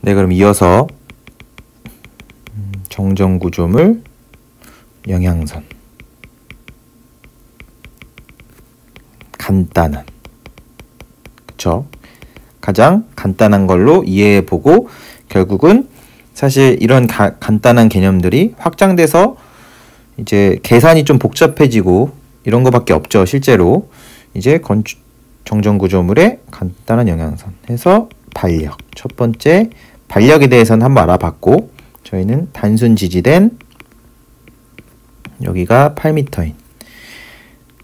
네, 그럼 이어서 정정구조물 영양선. 간단한. 그쵸? 가장 간단한 걸로 이해해보고 결국은 사실 이런 간단한 개념들이 확장돼서 이제 계산이 좀 복잡해지고 이런 거밖에 없죠. 실제로 이제 정정구조물의 간단한 영양선 해서 반력. 첫 번째 반력에 대해서는 한번 알아봤고 저희는 단순 지지된 여기가 8m인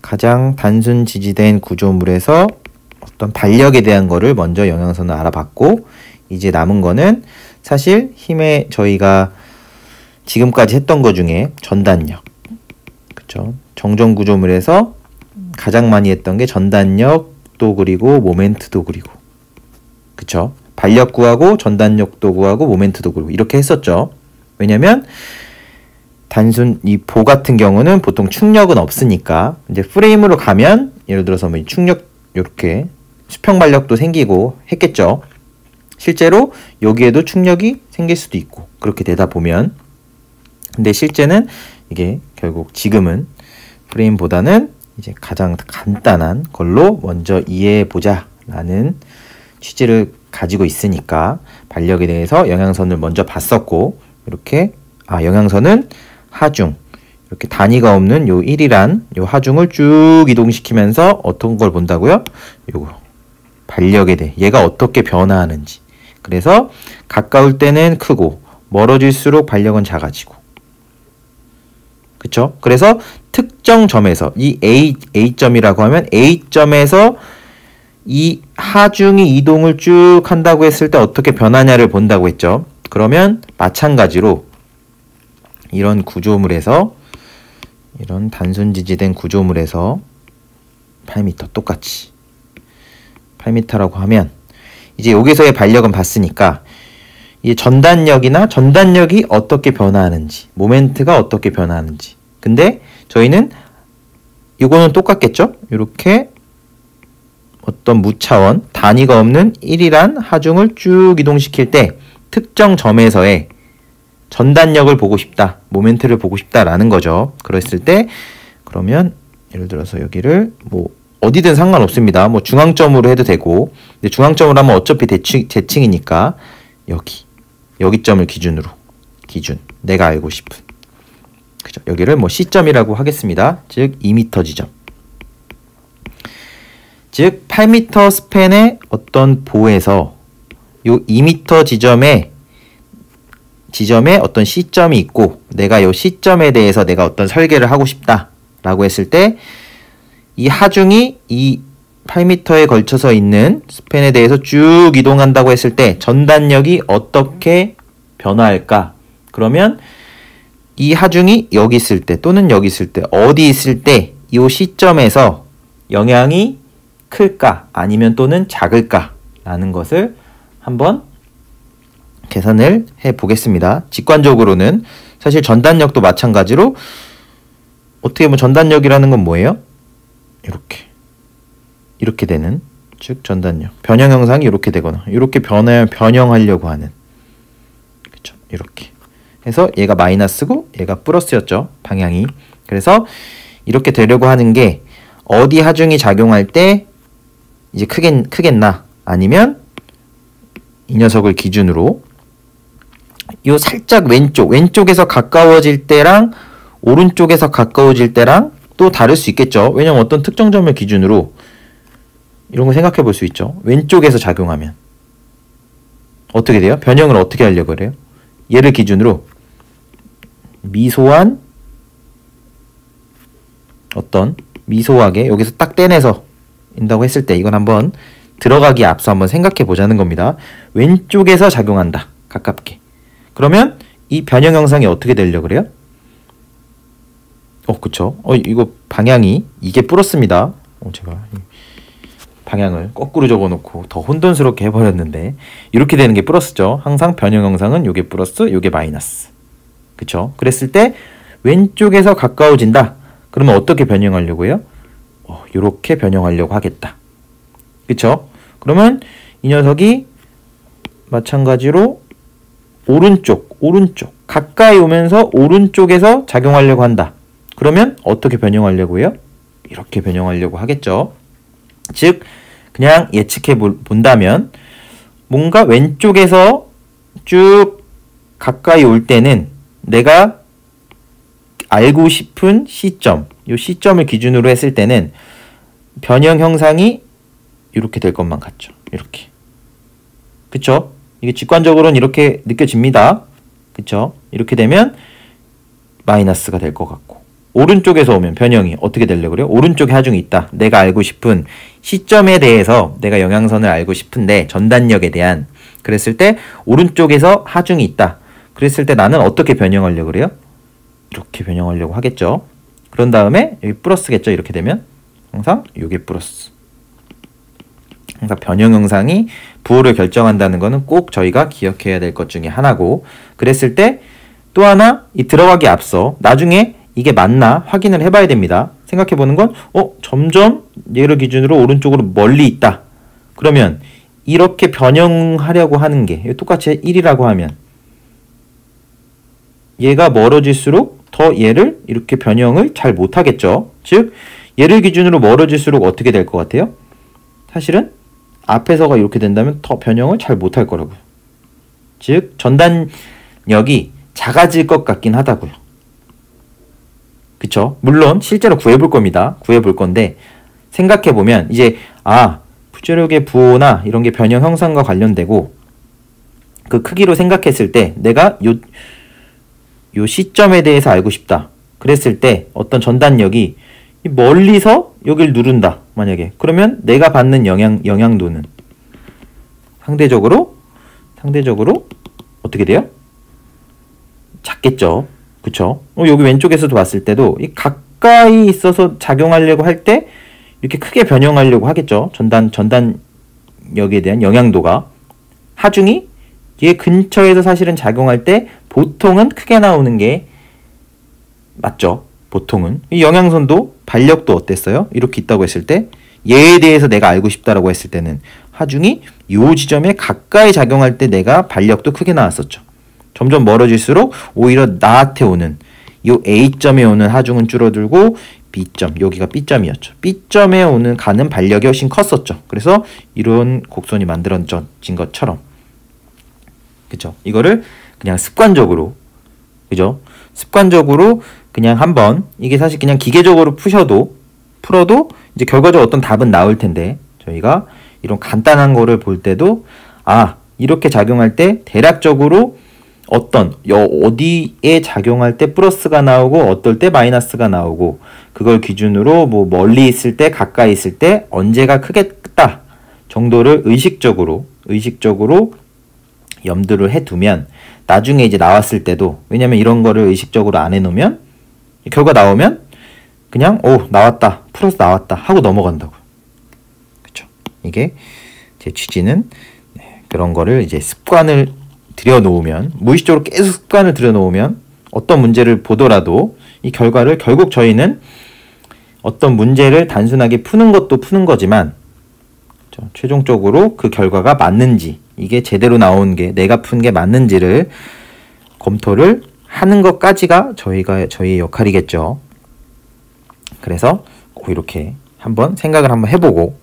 가장 단순 지지된 구조물에서 어떤 반력에 대한 거를 먼저 영양선을 알아봤고 이제 남은 거는 사실 힘에 저희가 지금까지 했던 거 중에 전단력, 그쵸? 정정구조물에서 가장 많이 했던 게 전단력도 그리고 모멘트도 그리고, 그쵸? 반력 구하고 전단력도 구하고 모멘트도 그리고 이렇게 했었죠. 왜냐면 단순 이 보 같은 경우는 보통 충력은 없으니까 이제 프레임으로 가면 예를 들어서 뭐 충력 이렇게 수평 반력도 생기고 했겠죠. 실제로 여기에도 충력이 생길 수도 있고 그렇게 되다 보면 근데 실제는 이게 결국 지금은 프레임보다는 이제 가장 간단한 걸로 먼저 이해해 보자 라는 취지를 가지고 있으니까 반력에 대해서 영양선을 먼저 봤었고 이렇게 영양선은 하중 이렇게 단위가 없는 요 1이란 요 하중을 쭉 이동시키면서 어떤 걸 본다고요? 요거 반력에 대해 얘가 어떻게 변화하는지 그래서 가까울 때는 크고 멀어질수록 반력은 작아지고 그쵸? 그래서 특정 점에서 이 A점이라고 하면 A점에서 이 하중이 이동을 쭉 한다고 했을 때 어떻게 변하냐를 본다고 했죠. 그러면 마찬가지로 이런 구조물에서 이런 단순 지지된 구조물에서 8m 똑같이 8m라고 하면 이제 여기서의 반력은 봤으니까 이 전단력이나 전단력이 어떻게 변화하는지 모멘트가 어떻게 변화하는지 근데 저희는 이거는 똑같겠죠? 이렇게 어떤 무차원 단위가 없는 1이란 하중을 쭉 이동시킬 때 특정 점에서의 전단력을 보고 싶다, 모멘트를 보고 싶다라는 거죠. 그랬을 때 그러면 예를 들어서 여기를 뭐 어디든 상관없습니다. 뭐 중앙점으로 해도 되고 근데 중앙점으로 하면 어차피 대칭이니까 여기 점을 기준 내가 알고 싶은 그죠? 여기를 뭐 C점이라고 하겠습니다. 즉 2m 지점 즉 8m 스팬의 어떤 보에서 요 2m 지점에 어떤 C점이 있고 내가 요 C점에 대해서 내가 어떤 설계를 하고 싶다 라고 했을 때 이 하중이 이 8m에 걸쳐서 있는 스팬에 대해서 쭉 이동한다고 했을 때 전단력이 어떻게 변화할까? 그러면 이 하중이 여기 있을 때 또는 여기 있을 때 어디 있을 때 이 시점에서 영향이 클까? 아니면 또는 작을까? 라는 것을 한번 계산을 해 보겠습니다. 직관적으로는 사실 전단력도 마찬가지로 어떻게 보면 전단력이라는 건 뭐예요? 이렇게 되는 즉 전단력 변형 형상이 이렇게 되거나 이렇게 변형하려고 하는 그쵸? 이렇게 해서 얘가 마이너스고 얘가 플러스였죠. 방향이. 그래서 이렇게 되려고 하는 게 어디 하중이 작용할 때 이제 크겠나 아니면 이 녀석을 기준으로 요 살짝 왼쪽에서 가까워질 때랑 오른쪽에서 가까워질 때랑 또 다를 수 있겠죠. 왜냐면 어떤 특정 점을 기준으로 이런 거 생각해 볼 수 있죠. 왼쪽에서 작용하면 어떻게 돼요? 변형을 어떻게 하려고 그래요? 얘를 기준으로 미소하게 여기서 딱 떼내서 인다고 했을 때 이건 한번 들어가기에 앞서 한번 생각해 보자는 겁니다. 왼쪽에서 작용한다. 가깝게. 그러면 이 변형 형상이 어떻게 되려고 그래요? 그쵸. 이거 방향이 이게 플러스입니다. 제가 방향을 거꾸로 적어놓고 더 혼돈스럽게 해버렸는데 이렇게 되는 게 플러스죠. 항상 변형 형상은 요게 플러스, 요게 마이너스. 그쵸? 그랬을 때 왼쪽에서 가까워진다. 그러면 어떻게 변형하려고 해요? 요렇게 변형하려고 하겠다. 그쵸? 그러면 이 녀석이 마찬가지로 오른쪽. 가까이 오면서 오른쪽에서 작용하려고 한다. 그러면 어떻게 변형하려고 해요? 이렇게 변형하려고 하겠죠. 즉, 그냥 예측해 본다면 뭔가 왼쪽에서 쭉 가까이 올 때는 내가 알고 싶은 시점, 이 시점을 기준으로 했을 때는 변형 형상이 이렇게 될 것만 같죠. 이렇게. 그쵸? 이게 직관적으로는 이렇게 느껴집니다. 그쵸? 이렇게 되면 마이너스가 될 것 같고, 오른쪽에서 오면 변형이 어떻게 되려고 그래요? 오른쪽에 하중이 있다. 내가 알고 싶은 시점에 대해서 내가 영향선을 알고 싶은데, 전단력에 대한, 그랬을 때 오른쪽에서 하중이 있다. 그랬을 때 나는 어떻게 변형하려고 그래요? 이렇게 변형하려고 하겠죠. 그런 다음에 여기 플러스겠죠. 이렇게 되면 항상 이게 플러스. 항상 변형 형상이 부호를 결정한다는 것은 꼭 저희가 기억해야 될 것 중에 하나고, 그랬을 때 또 하나, 이 들어가기 앞서 나중에 이게 맞나 확인을 해봐야 됩니다. 생각해보는 건 점점 얘를 기준으로 오른쪽으로 멀리 있다. 그러면 이렇게 변형하려고 하는 게 똑같이 1이라고 하면 얘가 멀어질수록 더 얘를 이렇게 변형을 잘 못하겠죠. 즉 얘를 기준으로 멀어질수록 어떻게 될 것 같아요? 사실은 앞에서가 이렇게 된다면 더 변형을 잘 못할 거라고요. 즉 전단력이 작아질 것 같긴 하다고요. 그쵸? 물론 실제로 구해볼 겁니다. 구해볼 건데 생각해보면 이제 부재력의 부호나 이런 게 변형 형상과 관련되고, 그 크기로 생각했을 때 내가 요 시점에 대해서 알고 싶다. 그랬을 때 어떤 전단력이 멀리서 여길 누른다. 만약에. 그러면 내가 받는 영향도는 상대적으로 어떻게 돼요? 작겠죠. 그쵸? 여기 왼쪽에서도 봤을 때도 이 가까이 있어서 작용하려고 할 때 이렇게 크게 변형하려고 하겠죠. 전단력에 대한 영향도가. 하중이 얘 근처에서 사실은 작용할 때 보통은 크게 나오는 게 맞죠. 보통은. 이 영향선도 반력도 어땠어요? 이렇게 있다고 했을 때 얘에 대해서 내가 알고 싶다라고 했을 때는 하중이 요 지점에 가까이 작용할 때 내가 반력도 크게 나왔었죠. 점점 멀어질수록 오히려 나한테 오는 요 A점에 오는 하중은 줄어들고 B점, 여기가 B점이었죠. B점에 가는 반력이 훨씬 컸었죠. 그래서 이런 곡선이 만들어진 것처럼. 그죠? 이거를 그냥 습관적으로, 그죠? 습관적으로 그냥 한번, 이게 사실 그냥 기계적으로 풀어도 이제 결과적으로 어떤 답은 나올 텐데, 저희가 이런 간단한 거를 볼 때도 이렇게 작용할 때 대략적으로 어디에 작용할 때 플러스가 나오고 어떨 때 마이너스가 나오고, 그걸 기준으로 뭐 멀리 있을 때 가까이 있을 때 언제가 크겠다 정도를 의식적으로 염두를 해두면 나중에 이제 나왔을 때도, 왜냐면 이런 거를 의식적으로 안 해놓으면 결과 나오면 그냥 나왔다, 플러스 나왔다 하고 넘어간다고요. 그쵸? 이게 제 취지는 그런 거를 이제 습관을 들여놓으면, 무의식적으로 계속 습관을 들여놓으면 어떤 문제를 보더라도 이 결과를 결국 저희는 어떤 문제를 단순하게 푸는 것도 푸는 거지만 최종적으로 그 결과가 맞는지, 이게 제대로 나온 게 내가 푼 게 맞는지를 검토를 하는 것까지가 저희의 역할이겠죠. 그래서 꼭 이렇게 한번 생각을 한번 해보고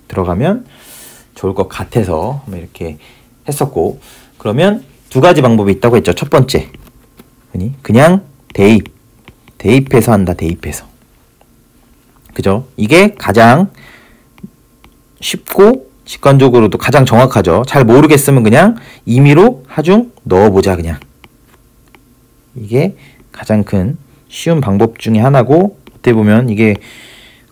들어가면 좋을 것 같아서 이렇게 했었고, 그러면 두 가지 방법이 있다고 했죠. 첫 번째, 그냥 대입해서 한다. 대입해서. 그죠? 이게 가장 쉽고 직관적으로도 가장 정확하죠. 잘 모르겠으면 그냥 임의로 하중 넣어보자. 그냥 이게 가장 큰 쉬운 방법 중에 하나고, 어떻게 보면 이게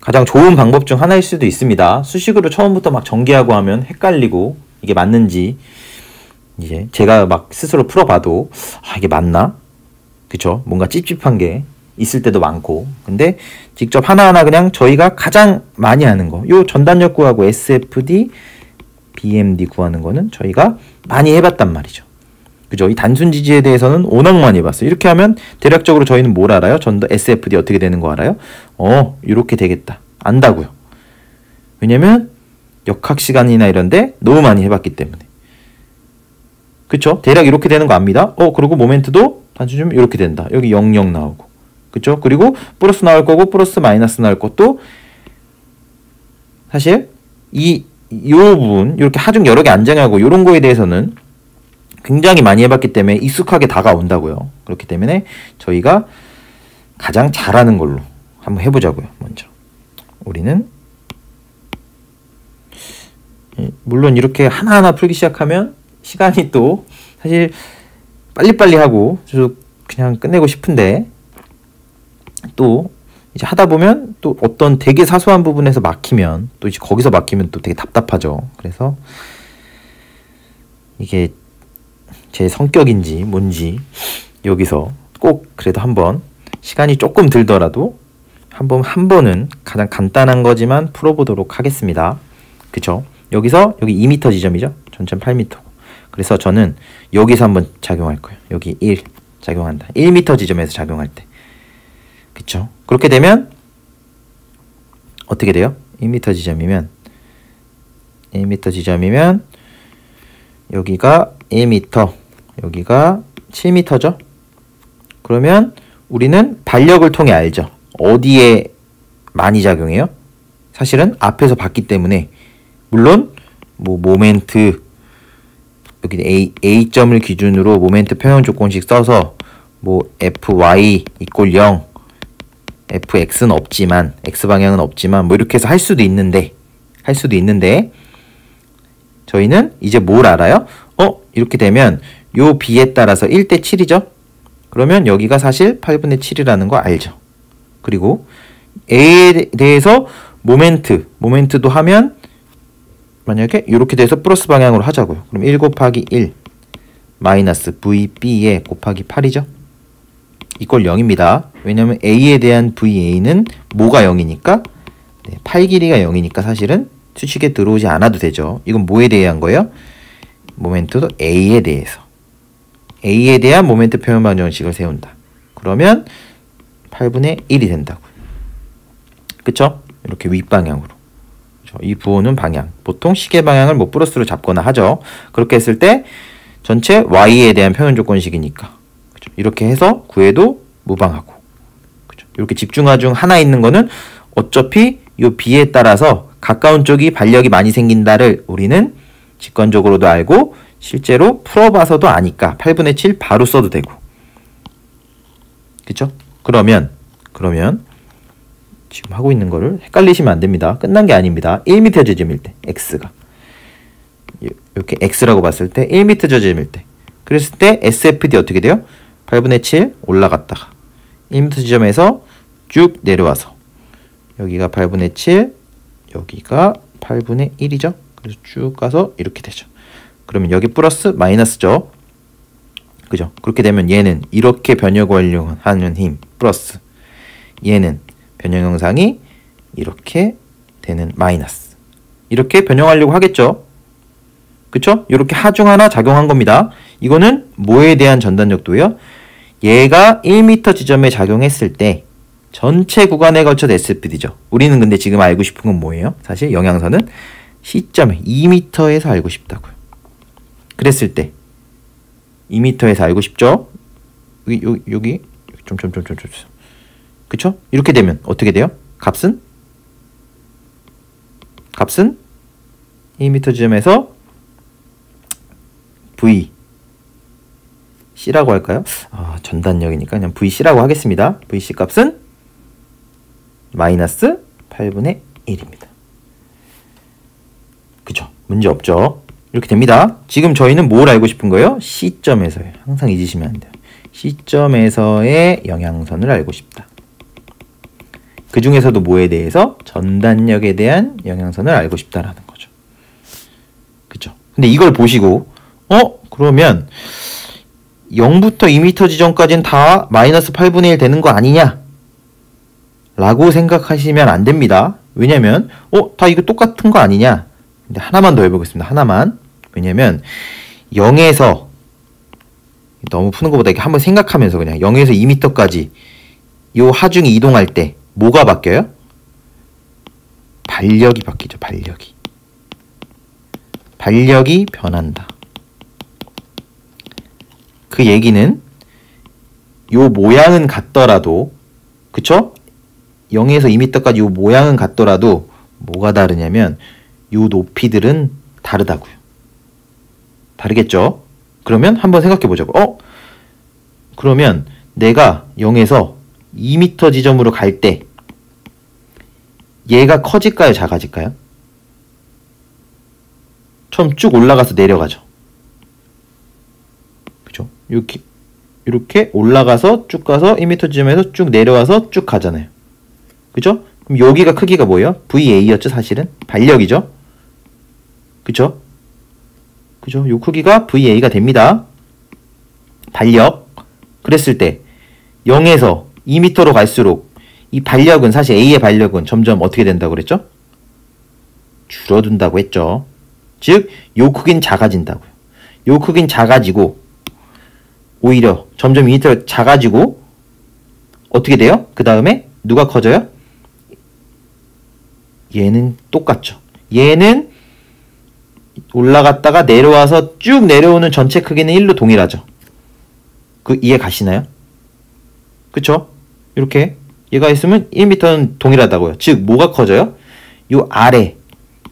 가장 좋은 방법 중 하나일 수도 있습니다. 수식으로 처음부터 막 전개하고 하면 헷갈리고 이게 맞는지 이제 제가 막 스스로 풀어봐도 이게 맞나? 그쵸? 뭔가 찝찝한 게 있을 때도 많고, 근데 직접 하나하나 그냥 저희가 가장 많이 하는 거, 요 전단력 구하고 SFD, BMD 구하는 거는 저희가 많이 해봤단 말이죠. 그죠? 이 단순 지지에 대해서는 워낙 많이 해봤어요. 이렇게 하면 대략적으로 저희는 뭘 알아요? SFD 어떻게 되는 거 알아요? 이렇게 되겠다. 안다고요. 왜냐면 역학 시간이나 이런데 너무 많이 해봤기 때문에. 그쵸? 대략 이렇게 되는 거 압니다. 그리고 모멘트도 단순 좀 이렇게 된다. 여기 0, 0 나오고. 그쵸? 그리고 플러스 나올 거고 플러스 마이너스 나올 것도 사실 요 부분 이렇게 하중 여러 개 안 정하고 요런 거에 대해서는 굉장히 많이 해봤기 때문에 익숙하게 다가온다고요. 그렇기 때문에 저희가 가장 잘하는 걸로 한번 해보자고요. 먼저 우리는 물론 이렇게 하나하나 풀기 시작하면 시간이 또 사실 빨리빨리 하고 저도 그냥 끝내고 싶은데 또 이제 하다 보면 또 어떤 되게 사소한 부분에서 막히면 또 이제 거기서 막히면 또 되게 답답하죠. 그래서 이게 제 성격인지 뭔지 여기서 꼭 그래도 한번 시간이 조금 들더라도 한 번은 가장 간단한 거지만 풀어보도록 하겠습니다. 그쵸? 여기서 여기 2m 지점이죠? 전체는 8m. 그래서 저는 여기서 한번 작용할 거예요. 여기 1 작용한다. 1m 지점에서 작용할 때. 그쵸? 그렇게 되면 어떻게 돼요? 1m 지점이면 여기가 1m, 여기가 7m죠? 그러면 우리는 반력을 통해 알죠. 어디에 많이 작용해요? 사실은 앞에서 봤기 때문에 물론 뭐 모멘트 여기 A점을 기준으로 모멘트 평형 조건식 써서 뭐 Fy = 0 fx는 없지만 x방향은 없지만 뭐 이렇게 해서 할 수도 있는데 저희는 이제 뭘 알아요? 이렇게 되면 요 b에 따라서 1대 7이죠? 그러면 여기가 사실 8분의 7이라는 거 알죠? 그리고 a에 대해서 모멘트도 하면 만약에 이렇게 돼서 플러스 방향으로 하자고요. 그럼 1 곱하기 1 마이너스 vb에 곱하기 8이죠? 이꼴 0입니다. 왜냐면 a에 대한 va는 뭐가 0이니까 8 길이가 0이니까 사실은 수식에 들어오지 않아도 되죠. 이건 뭐에 대한 거예요? 모멘트도 a에 대한 모멘트 표현 방정식을 세운다. 그러면 8분의 1이 된다고요. 그쵸? 이렇게 윗방향으로. 그쵸? 이 부호는 방향. 보통 시계 방향을 뭐 플러스로 잡거나 하죠. 그렇게 했을 때 전체 y에 대한 표현 조건식이니까. 그쵸? 이렇게 해서 구해도 무방하고. 그쵸? 이렇게 집중하중 하나 있는 거는 어차피 이 b에 따라서 가까운 쪽이 반력이 많이 생긴다를 우리는 직관적으로도 알고 실제로 풀어봐서도 아니까 8분의 7 바로 써도 되고. 그쵸? 그러면 지금 하고 있는 거를 헷갈리시면 안 됩니다. 끝난 게 아닙니다. 1m 지점일 때 x가 이렇게 x라고 봤을 때 1m 지점일 때 그랬을 때 SFD 어떻게 돼요? 8분의 7 올라갔다가 1m 지점에서 쭉 내려와서 여기가 8분의 7 여기가 8분의 1이죠. 그래서 쭉 가서 이렇게 되죠. 그러면 여기 플러스 마이너스죠. 그죠? 그렇게 되면 얘는 이렇게 변형하려고 하는 힘 플러스 얘는 변형 형상이 이렇게 되는 마이너스 이렇게 변형하려고 하겠죠. 그쵸? 이렇게 하중 하나 작용한 겁니다. 이거는 뭐에 대한 전단력도예요? 얘가 1m 지점에 작용했을 때 전체 구간에 걸쳐 SFD죠. 우리는 근데 지금 알고 싶은 건 뭐예요? 사실 영향선은 시점에 2m에서 알고 싶다고요. 그랬을 때 2m에서 알고 싶죠? 여기 좀 그쵸? 이렇게 되면 어떻게 돼요? 값은 2m 지점에서 V C라고 할까요? 전단력이니까 그냥 VC라고 하겠습니다. VC 값은 마이너스 8분의 1입니다. 그쵸? 문제 없죠? 이렇게 됩니다. 지금 저희는 뭘 알고 싶은 거예요? C점에서요. 항상 잊으시면 안 돼요. C점에서의 영향선을 알고 싶다. 그 중에서도 뭐에 대해서? 전단력에 대한 영향선을 알고 싶다라는 거죠. 그쵸? 근데 이걸 보시고 그러면 0부터 2m 지점까지는 다 마이너스 8분의 1 되는 거 아니냐? 라고 생각하시면 안 됩니다. 왜냐면 다 이거 똑같은 거 아니냐? 근데 하나만 더 해보겠습니다. 하나만. 왜냐면 0에서 너무 푸는 것보다 이렇게 한번 생각하면서 그냥 0에서 2m까지 요 하중이 이동할 때 뭐가 바뀌어요? 반력이 바뀌죠. 반력이 변한다. 그 얘기는 요 모양은 같더라도, 그쵸? 0에서 2m까지 요 모양은 같더라도 뭐가 다르냐면 요 높이들은 다르다고요. 다르겠죠? 그러면 한번 생각해 보자고. 그러면 내가 0에서 2m 지점으로 갈 때 얘가 커질까요? 작아질까요? 처음 쭉 올라가서 내려가죠. 그죠? 이렇게 올라가서 쭉 가서 1m 지점에서 쭉 내려와서 쭉 가잖아요. 그죠? 그럼 여기가 크기가 뭐예요? VA였죠, 사실은? 반력이죠? 그죠? 그죠? 요 크기가 VA가 됩니다. 반력. 그랬을 때 0에서 2m로 갈수록 이 반력은, 사실 A의 반력은 점점 어떻게 된다고 그랬죠? 줄어든다고 했죠. 즉, 요 크기는 작아진다고요. 요 크기는 작아지고, 오히려 점점 2m 작아지고, 어떻게 돼요? 그 다음에 누가 커져요? 얘는 똑같죠. 얘는 올라갔다가 내려와서 쭉 내려오는 전체 크기는 1로 동일하죠. 이해 가시나요? 그쵸? 이렇게 얘가 있으면 1m는 동일하다고요. 즉 뭐가 커져요? 요 아래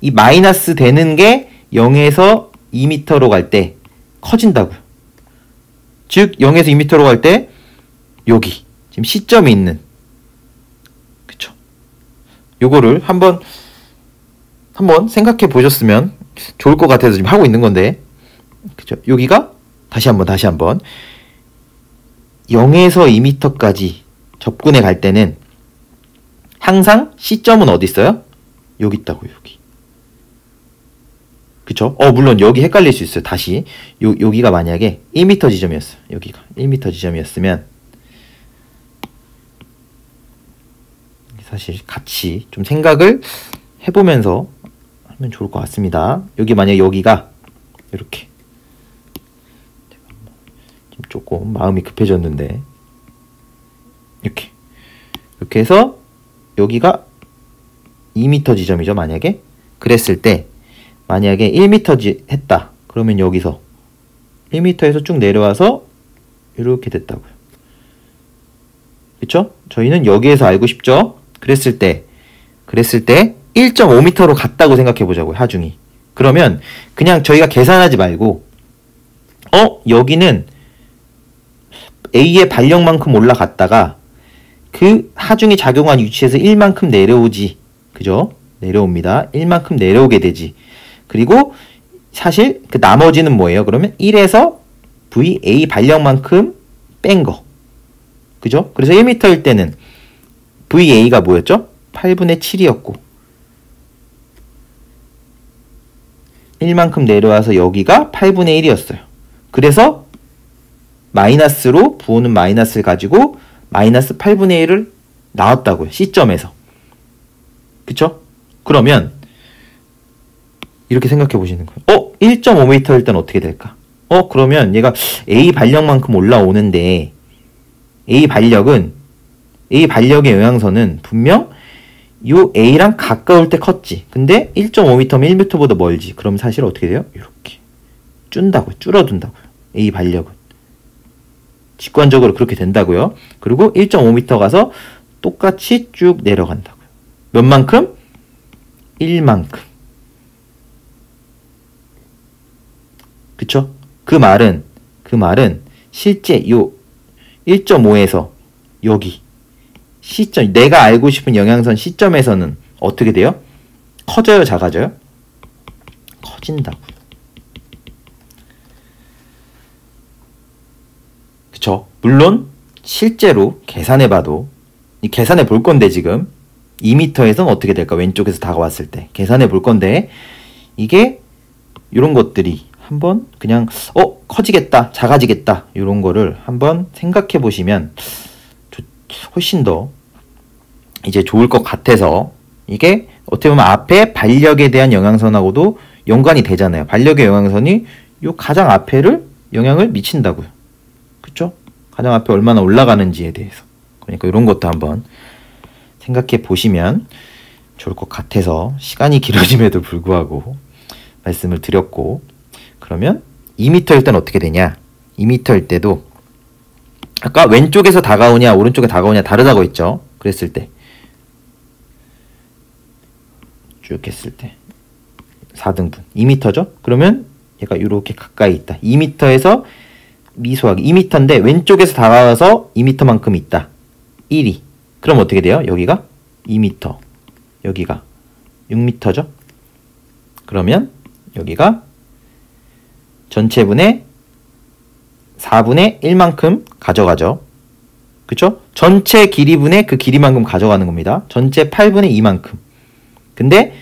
이 마이너스 되는 게 0에서 2m로 갈 때 커진다고요. 즉 0에서 2m로 갈 때 여기 지금 시점이 있는, 그쵸? 요거를 한번 생각해 보셨으면 좋을 것 같아서 지금 하고 있는 건데, 그죠? 여기가 다시 한번 0에서 2m까지 접근해 갈 때는 항상 시점은 어디 있어요? 여기 있다고요, 여기. 그쵸? 물론 여기 헷갈릴 수 있어요. 다시 여기가 만약에 1m 지점이었어요. 여기가 1m 지점이었으면 사실 같이 좀 생각을 해보면서 하면 좋을 것 같습니다. 여기 만약에 여기가 이렇게, 지금 조금 마음이 급해졌는데, 이렇게 해서 여기가 2m 지점이죠. 만약에 그랬을 때, 만약에 1m 했다 그러면 여기서 1m에서 쭉 내려와서 이렇게 됐다고요. 그쵸? 저희는 여기에서 알고 싶죠? 그랬을 때 1.5m로 갔다고 생각해 보자고요. 하중이. 그러면 그냥 저희가 계산하지 말고 여기는 A의 반력만큼 올라갔다가 그 하중이 작용한 위치에서 1만큼 내려오지. 그죠? 내려옵니다. 1만큼 내려오게 되지. 그리고 사실 그 나머지는 뭐예요? 그러면 1에서 VA 반력만큼 뺀 거. 그죠? 그래서 1m일 때는 VA가 뭐였죠? 8분의 7이었고 1만큼 내려와서 여기가 8분의 1이었어요. 그래서 마이너스로 부호는 마이너스를 가지고 마이너스 8분의 1을 나왔다고요. 시점에서. 그쵸? 그러면 이렇게 생각해 보시는 거예요. 1.5m일 때는 어떻게 될까? 그러면 얘가 A 반력만큼 올라오는데 A 반력의 영향선은 분명 요 A랑 가까울 때 컸지. 근데 1.5m면 1m보다 멀지. 그럼 사실 어떻게 돼요? 이렇게 줄어든다고요. A 반력은. 직관적으로 그렇게 된다고요. 그리고 1.5m 가서 똑같이 쭉 내려간다고요. 몇 만큼? 1만큼. 그쵸? 그 말은 실제 요 1.5에서 여기 시점, 내가 알고 싶은 영향선 시점에서는 어떻게 돼요? 커져요? 작아져요? 커진다고요. 그쵸? 물론 실제로 계산해봐도, 계산해 볼 건데 지금 2m에서는 어떻게 될까? 왼쪽에서 다가왔을 때 계산해 볼 건데, 이게 이런 것들이 한번 그냥 커지겠다, 작아지겠다, 이런 거를 한번 생각해 보시면 훨씬 더 이제 좋을 것 같아서, 이게 어떻게 보면 앞에 반력에 대한 영향선하고도 연관이 되잖아요. 반력의 영향선이 요 가장 앞에를 영향을 미친다고요. 그쵸? 가장 앞에 얼마나 올라가는지에 대해서. 그러니까 이런 것도 한번 생각해 보시면 좋을 것 같아서 시간이 길어짐에도 불구하고 말씀을 드렸고, 그러면 2m일 땐 어떻게 되냐? 2m일 때도 아까 왼쪽에서 다가오냐 오른쪽에 다가오냐 다르다고 했죠. 그랬을 때 쭉 했을 때 4등분 2m죠. 그러면 얘가 이렇게 가까이 있다. 2m에서 미소하기 2m인데 왼쪽에서 다가와서 2m만큼 있다. 1이. 그럼 어떻게 돼요? 여기가 2m, 여기가 6m죠. 그러면 여기가 전체분의 4분의 1만큼 가져가죠. 그쵸? 전체 길이분의 그 길이만큼 가져가는 겁니다. 전체 8분의 2만큼. 근데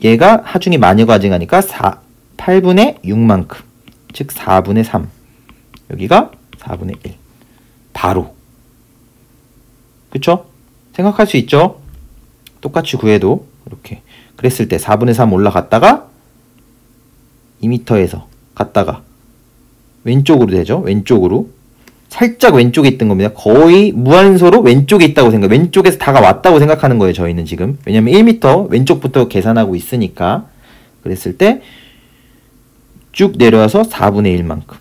얘가 하중이 많이 가져가니까 8분의 6만큼. 즉 4분의 3. 여기가 4분의 1. 바로. 그쵸? 생각할 수 있죠? 똑같이 구해도 이렇게. 그랬을 때 4분의 3 올라갔다가 2m에서 갔다가 왼쪽으로 되죠. 왼쪽으로. 살짝 왼쪽에 있던 겁니다. 거의 무한소로 왼쪽에 있다고 생각. 왼쪽에서 다가왔다고 생각하는 거예요. 저희는 지금. 왜냐면 1m 왼쪽부터 계산하고 있으니까. 그랬을 때 쭉 내려와서 4분의 1만큼.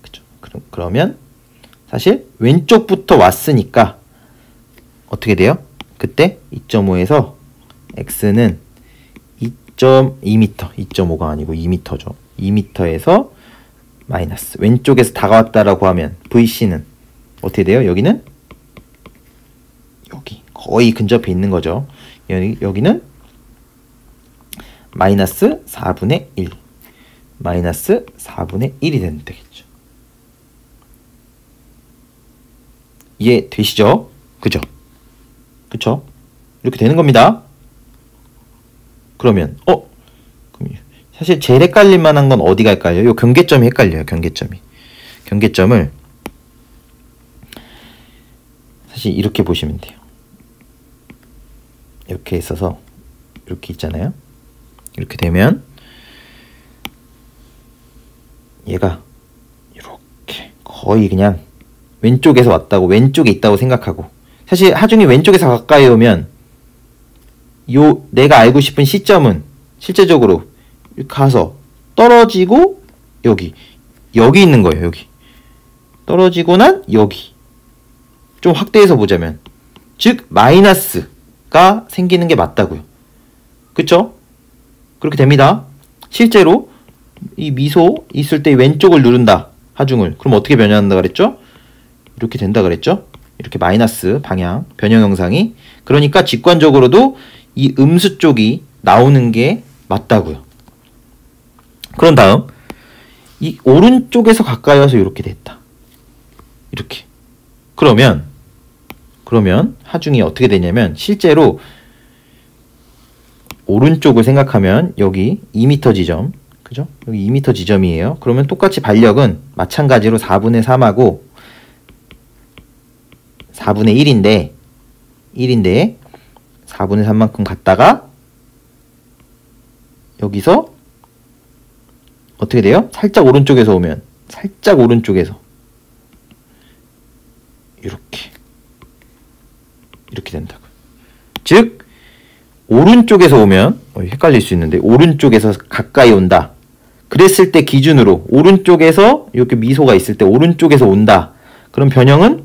그쵸? 그러면 사실 왼쪽부터 왔으니까 어떻게 돼요? 그때 2.5에서 x는 2.2m, 2.5가 아니고 2m죠. 2m에서 마이너스. 왼쪽에서 다가왔다라고 하면 VC는 어떻게 돼요? 여기는 여기 거의 근접해 있는 거죠. 여기는 마이너스 4분의 1. 마이너스 4분의 1이 되겠죠. 이해되시죠? 그죠? 그쵸? 이렇게 되는 겁니다. 그러면 사실 제일 헷갈릴 만한 건 어디가 헷갈려요? 요 경계점이 헷갈려요. 경계점을 사실 이렇게 보시면 돼요. 이렇게 있어서 이렇게 있잖아요. 이렇게 되면 얘가 이렇게 거의 그냥 왼쪽에서 왔다고, 왼쪽에 있다고 생각하고, 사실 하중이 왼쪽에서 가까이 오면 내가 알고 싶은 시점은 실제적으로 가서 떨어지고 여기 있는 거예요. 여기 떨어지고 난 여기. 좀 확대해서 보자면 즉 마이너스가 생기는 게 맞다고요. 그쵸? 그렇게 됩니다. 실제로 이 미소 있을 때 왼쪽을 누른다. 하중을. 그럼 어떻게 변형한다 그랬죠? 이렇게 된다 그랬죠? 이렇게 마이너스 방향 변형 형상이. 그러니까 직관적으로도 이 음수 쪽이 나오는 게 맞다고요. 그런 다음 이 오른쪽에서 가까이 와서 이렇게 됐다. 이렇게. 그러면 하중이 어떻게 되냐면 실제로 오른쪽을 생각하면 여기 2m 지점. 그죠? 여기 2m 지점이에요. 그러면 똑같이 반력은 마찬가지로 4분의 3하고 4분의 1인데 4분의 3만큼 갔다가 여기서 어떻게 돼요? 살짝 오른쪽에서 오면 살짝 오른쪽에서 이렇게 된다고. 즉 오른쪽에서 오면 헷갈릴 수 있는데 오른쪽에서 가까이 온다. 그랬을 때 기준으로 오른쪽에서 이렇게 미소가 있을 때 오른쪽에서 온다. 그럼 변형은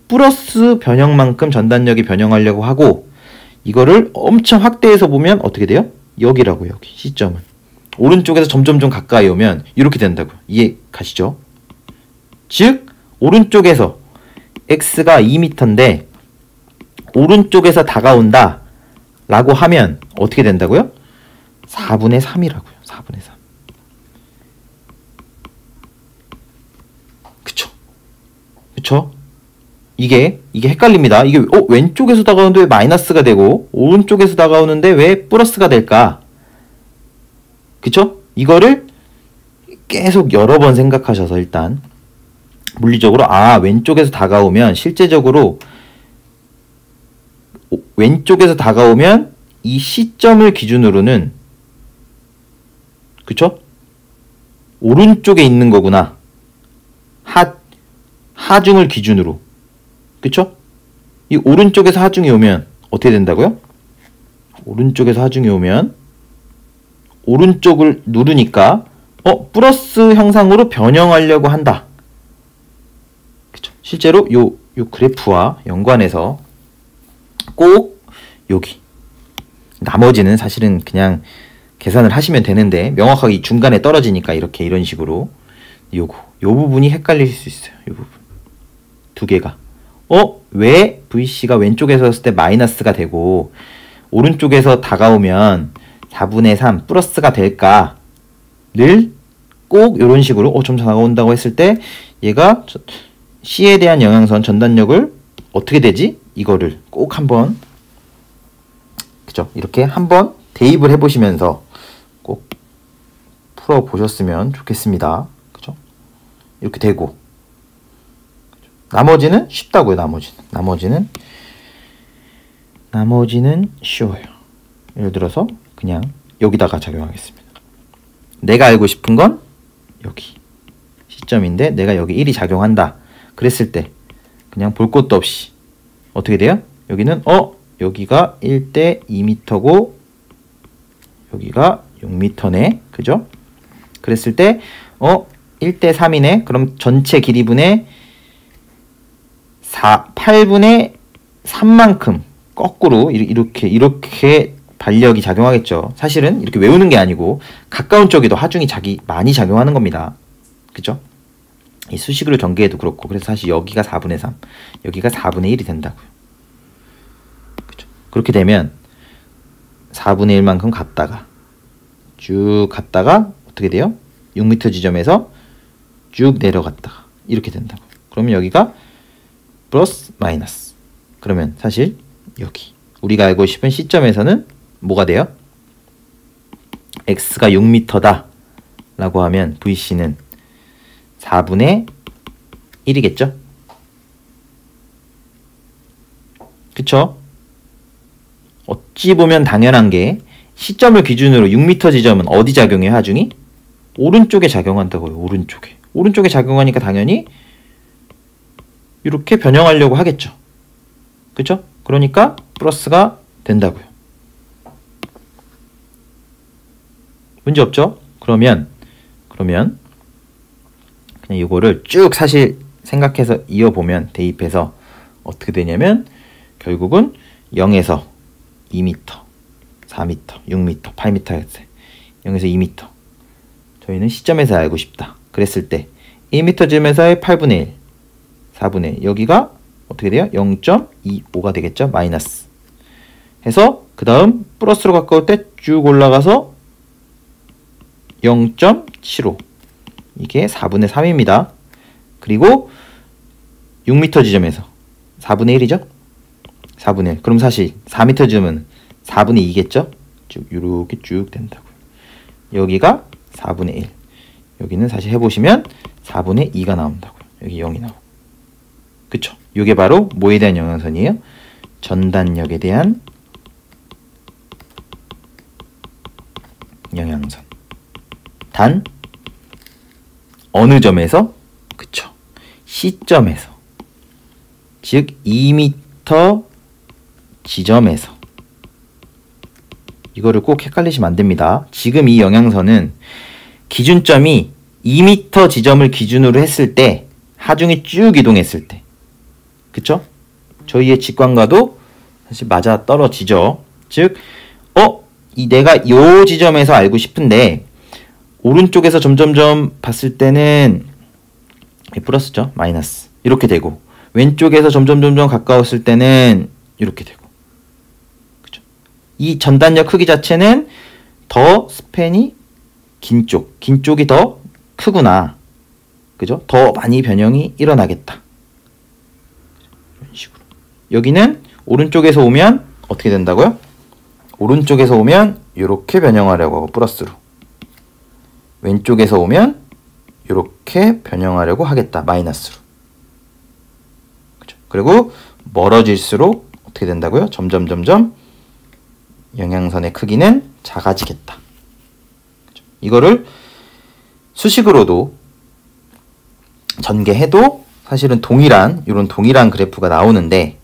플러스 변형만큼 전단력이 변형하려고 하고 이거를 엄청 확대해서 보면 어떻게 돼요? 여기라고 여기 시점은. 오른쪽에서 점점 가까이 오면 이렇게 된다고. 이해 가시죠? 즉 오른쪽에서 x가 2m인데 오른쪽에서 다가온다 라고 하면 어떻게 된다고요? 4분의 3이라고요. 4분의 3. 그쵸? 이게 헷갈립니다. 이게 왼쪽에서 다가오는데 왜 마이너스가 되고 오른쪽에서 다가오는데 왜 플러스가 될까? 그쵸? 이거를 계속 여러 번 생각하셔서 일단 물리적으로 왼쪽에서 다가오면 실제적으로 왼쪽에서 다가오면 이 시점을 기준으로는 그쵸? 오른쪽에 있는 거구나. 하중을 기준으로. 그쵸? 이 오른쪽에서 하중이 오면 어떻게 된다고요? 오른쪽에서 하중이 오면 오른쪽을 누르니까 플러스 형상으로 변형하려고 한다. 그쵸? 실제로 요 그래프와 연관해서 꼭 여기 나머지는 사실은 그냥 계산을 하시면 되는데 명확하게 이 중간에 떨어지니까 이렇게 이런 식으로 요 부분이 헷갈릴 수 있어요. 요 부분 두 개가 왜 VC가 왼쪽에서 했을 때 마이너스가 되고 오른쪽에서 다가오면 4분의 3 플러스가 될까를 꼭 이런 식으로 점차 다가온다고 했을 때 얘가 C에 대한 영향선 전단력을 어떻게 되지? 이거를 꼭 한번 그죠? 이렇게 한번 대입을 해보시면서 꼭 풀어보셨으면 좋겠습니다. 그죠? 이렇게 되고 나머지는 쉽다고요. 나머지는 쉬워요. 예를 들어서 그냥 여기다가 작용하겠습니다. 내가 알고 싶은 건 여기 시점인데 내가 여기 1이 작용한다. 그랬을 때 그냥 볼 것도 없이 어떻게 돼요? 여기는 여기가 1대 2m고 여기가 6m네. 그죠? 그랬을 때 1대 3이네. 그럼 전체 길이분의 8분의 3만큼 거꾸로 이렇게 반력이 작용하겠죠. 사실은 이렇게 외우는 게 아니고 가까운 쪽에도 하중이 많이 작용하는 겁니다. 그죠? 이 수식으로 전개해도 그렇고 그래서 사실 여기가 4분의 3 여기가 4분의 1이 된다고요. 그죠? 그렇게 되면 4분의 1만큼 갔다가 쭉 갔다가 어떻게 돼요? 6m 지점에서 쭉 내려갔다가 이렇게 된다고. 그러면 여기가 플러스 마이너스. 그러면 사실 여기 우리가 알고 싶은 시점에서는 뭐가 돼요? x가 6m다 라고 하면 VC는 4분의 1이겠죠? 그쵸? 어찌 보면 당연한 게 시점을 기준으로 6m 지점은 어디 작용해요? 하중이? 오른쪽에 작용한다고요. 오른쪽에 작용하니까 당연히 이렇게 변형하려고 하겠죠. 그쵸? 그러니까 플러스가 된다고요. 문제 없죠? 그러면 그냥 이거를 쭉 사실 생각해서 이어보면 대입해서 어떻게 되냐면 결국은 0에서 2m, 4m, 6m, 8m 0에서 2m 저희는 시점에서 알고 싶다. 그랬을 때 1m 지점에서의 8분의 1, 4분의 1 여기가 어떻게 돼요? 0.25가 되겠죠? 마이너스 해서 그 다음 플러스로 가까울 때 쭉 올라가서 0.75 이게 4분의 3입니다. 그리고 6m 지점에서 4분의 1이죠? 4분의 1 그럼 사실 4m 지점은 4분의 2겠죠? 쭉 이렇게 쭉 된다고요. 여기가 4분의 1 여기는 사실 해보시면 4분의 2가 나온다고요. 여기 0이 나오고 그쵸? 이게 바로 뭐에 대한 영향선이에요? 전단력에 대한 영향선. 단 어느 점에서? 그쵸? 시점에서. 즉 2m 지점에서. 이거를 꼭 헷갈리시면 안 됩니다. 지금 이 영향선은 기준점이 2m 지점을 기준으로 했을 때 하중이 쭉 이동했을 때 그쵸? 저희의 직관과도 사실 맞아 떨어지죠. 즉 내가 요 지점에서 알고 싶은데 오른쪽에서 점점점 봤을 때는 플러스죠. 마이너스 이렇게 되고 왼쪽에서 점점 가까웠을 때는 이렇게 되고 그쵸? 이 전단력 크기 자체는 더 스팬이 긴 쪽이 더 크구나. 그죠? 더 많이 변형이 일어나겠다. 이런 식으로. 여기는 오른쪽에서 오면 어떻게 된다고요? 오른쪽에서 오면 이렇게 변형하려고 하고 플러스로. 왼쪽에서 오면 이렇게 변형하려고 하겠다. 마이너스로. 그죠? 그리고 멀어질수록 어떻게 된다고요? 점점 영향선의 크기는 작아지겠다. 그죠? 이거를 수식으로도 전개해도 사실은 이런 동일한 그래프가 나오는데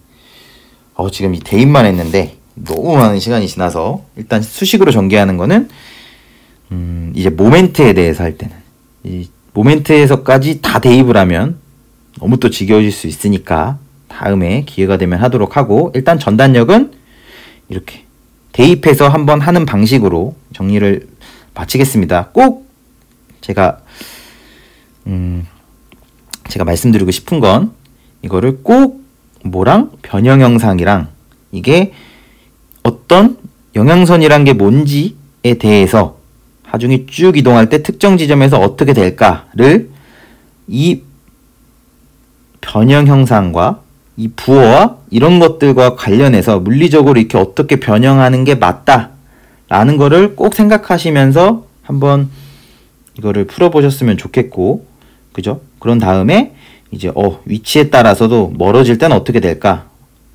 지금 이 대입만 했는데 너무 많은 시간이 지나서 일단 수식으로 전개하는 거는 이제 모멘트에 대해서 할 때는 이 모멘트에서까지 다 대입을 하면 너무 또 지겨워질 수 있으니까 다음에 기회가 되면 하도록 하고, 일단 전단력은 이렇게 대입해서 한번 하는 방식으로 정리를 마치겠습니다. 꼭 제가 말씀드리고 싶은 건 이거를 꼭 뭐랑 변형 형상이랑 이게 어떤 영양선이란 게 뭔지에 대해서 하중이 쭉 이동할 때 특정 지점에서 어떻게 될까를 이 변형 형상과 이 부호와 이런 것들과 관련해서 물리적으로 이렇게 어떻게 변형하는 게 맞다 라는 거를 꼭 생각하시면서 한번 이거를 풀어보셨으면 좋겠고, 그죠? 그런 다음에 이제 위치에 따라서도 멀어질 때는 어떻게 될까,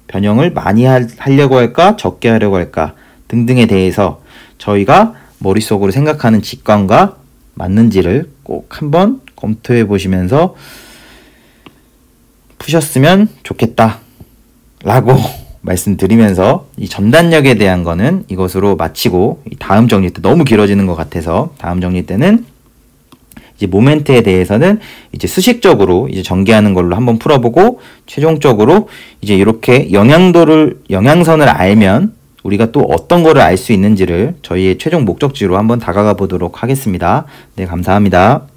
변형을 많이 하려고 할까 적게 하려고 할까 등등에 대해서 저희가 머릿속으로 생각하는 직관과 맞는지를 꼭 한번 검토해 보시면서 푸셨으면 좋겠다 라고 말씀드리면서 이 전단력에 대한 거는 이것으로 마치고, 다음 정리 때 너무 길어지는 것 같아서 다음 정리 때는 이제 모멘트에 대해서는 이제 수식적으로 이제 전개하는 걸로 한번 풀어보고, 최종적으로 이제 이렇게 영양선을 알면 우리가 또 어떤 거를 알 수 있는지를 저희의 최종 목적지로 한번 다가가 보도록 하겠습니다. 네, 감사합니다.